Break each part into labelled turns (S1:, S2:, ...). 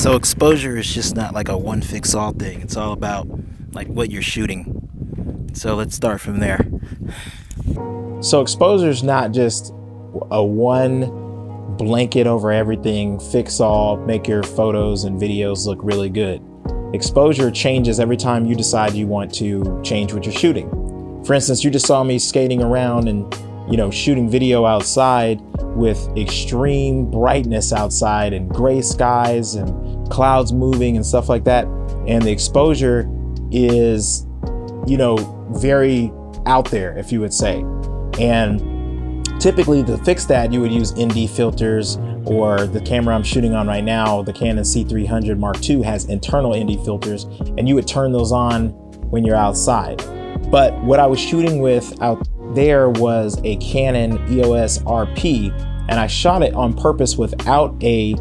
S1: So exposure is just not like a one fix all thing. It's all about like what you're shooting. So let's start from there.
S2: So exposure is not just a one blanket over everything, fix all, make your photos and videos look really good. Exposure changes every time you decide you want to change what you're shooting. For instance, you just saw me skating around and, shooting video outside with extreme brightness outside and gray skies and clouds moving and stuff like that. And the exposure is, very out there, if you would say. And typically to fix that, you would use ND filters, or the camera I'm shooting on right now, the Canon C300 Mark II, has internal ND filters, and you would turn those on when you're outside. But what I was shooting with out there was a Canon EOS RP, and I shot it on purpose without a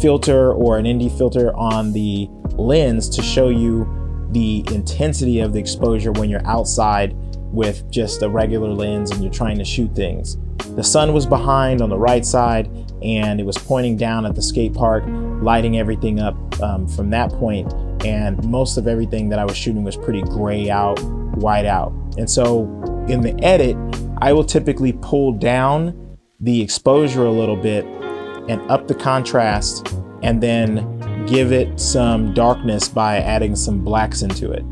S2: filter or an ND filter on the lens to show you the intensity of the exposure when you're outside with just a regular lens and you're trying to shoot things. The sun was behind on the right side, and it was pointing down at the skate park, lighting everything up from that point. And most of everything that I was shooting was pretty gray out, white out. And so in the edit, I will typically pull down the exposure a little bit and up the contrast, and then give it some darkness by adding some blacks into it.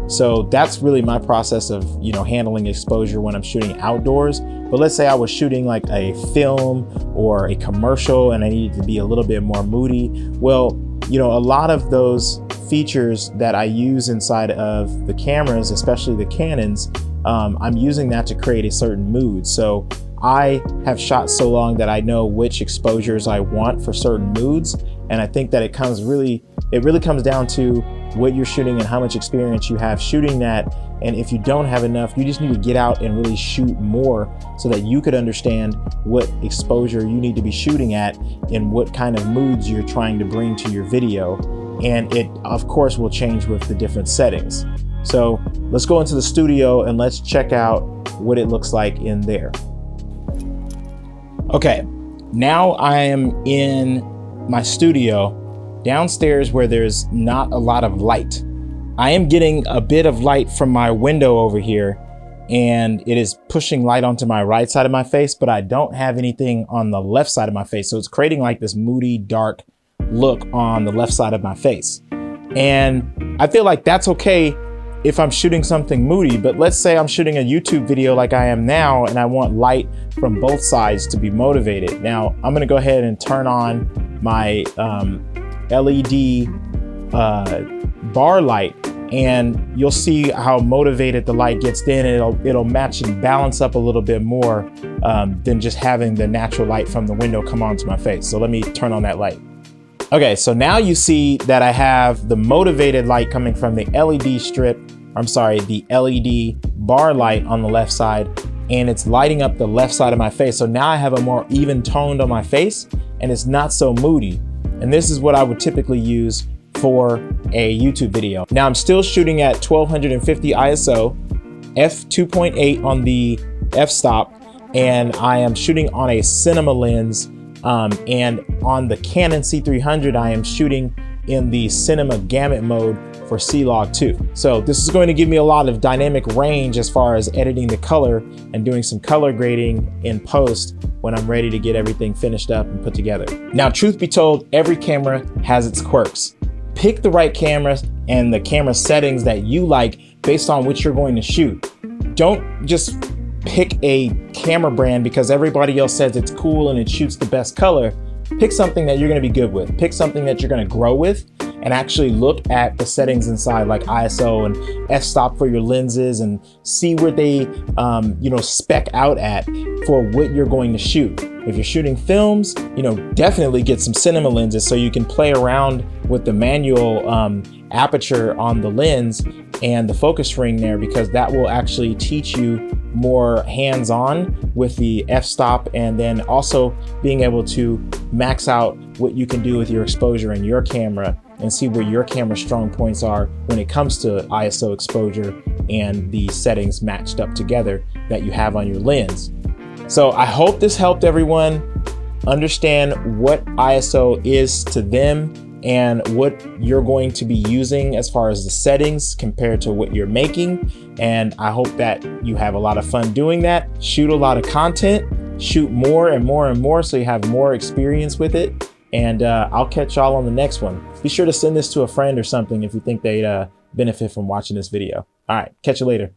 S2: So that's really my process of, handling exposure when I'm shooting outdoors. But let's say I was shooting like a film or a commercial and I needed to be a little bit more moody. Well, a lot of those features that I use inside of the cameras, especially the Canons, I'm using that to create a certain mood. So I have shot so long that I know which exposures I want for certain moods. And I think that it really comes down to what you're shooting and how much experience you have shooting that. And if you don't have enough, you just need to get out and really shoot more so that you could understand what exposure you need to be shooting at and what kind of moods you're trying to bring to your video. And it, of course, will change with the different settings. So let's go into the studio and let's check out what it looks like in there. Okay, now I am in my studio downstairs where there's not a lot of light. I am getting a bit of light from my window over here, and it is pushing light onto my right side of my face, but I don't have anything on the left side of my face. So it's creating like this moody, dark look on the left side of my face. And I feel like that's okay if I'm shooting something moody, but let's say I'm shooting a YouTube video like I am now, and I want light from both sides to be motivated. Now I'm gonna go ahead and turn on my LED bar light, and you'll see how motivated the light gets. Then it'll match and balance up a little bit more than just having the natural light from the window come onto my face. So let me turn on that light. Okay, so now you see that I have the motivated light coming from the the LED bar light on the left side, and it's lighting up the left side of my face. So now I have a more even toned on my face, and it's not so moody. And this is what I would typically use for a YouTube video. Now I'm still shooting at 1250 ISO, f2.8 on the f-stop, and I am shooting on a cinema lens. And on the Canon C300, I am shooting in the cinema gamut mode for C-Log 2. So this is going to give me a lot of dynamic range as far as editing the color and doing some color grading in post when I'm ready to get everything finished up and put together. Now, truth be told, every camera has its quirks. Pick the right camera and the camera settings that you like based on what you're going to shoot. Don't just pick a camera brand because everybody else says it's cool and it shoots the best color. Pick something that you're going to be good with. Pick something that you're going to grow with, and actually look at the settings inside, like ISO and f-stop for your lenses, and see where they spec out at for what you're going to shoot. If you're shooting films, definitely get some cinema lenses so you can play around with the manual aperture on the lens and the focus ring there, because that will actually teach you more hands-on with the f-stop, and then also being able to max out what you can do with your exposure in your camera and see where your camera's strong points are when it comes to ISO exposure and the settings matched up together that you have on your lens. So I hope this helped everyone understand what ISO is to them and what you're going to be using as far as the settings compared to what you're making. And I hope that you have a lot of fun doing that. Shoot a lot of content, shoot more and more and more so you have more experience with it. And I'll catch y'all on the next one. Be sure to send this to a friend or something if you think they'd benefit from watching this video. All right, catch you later.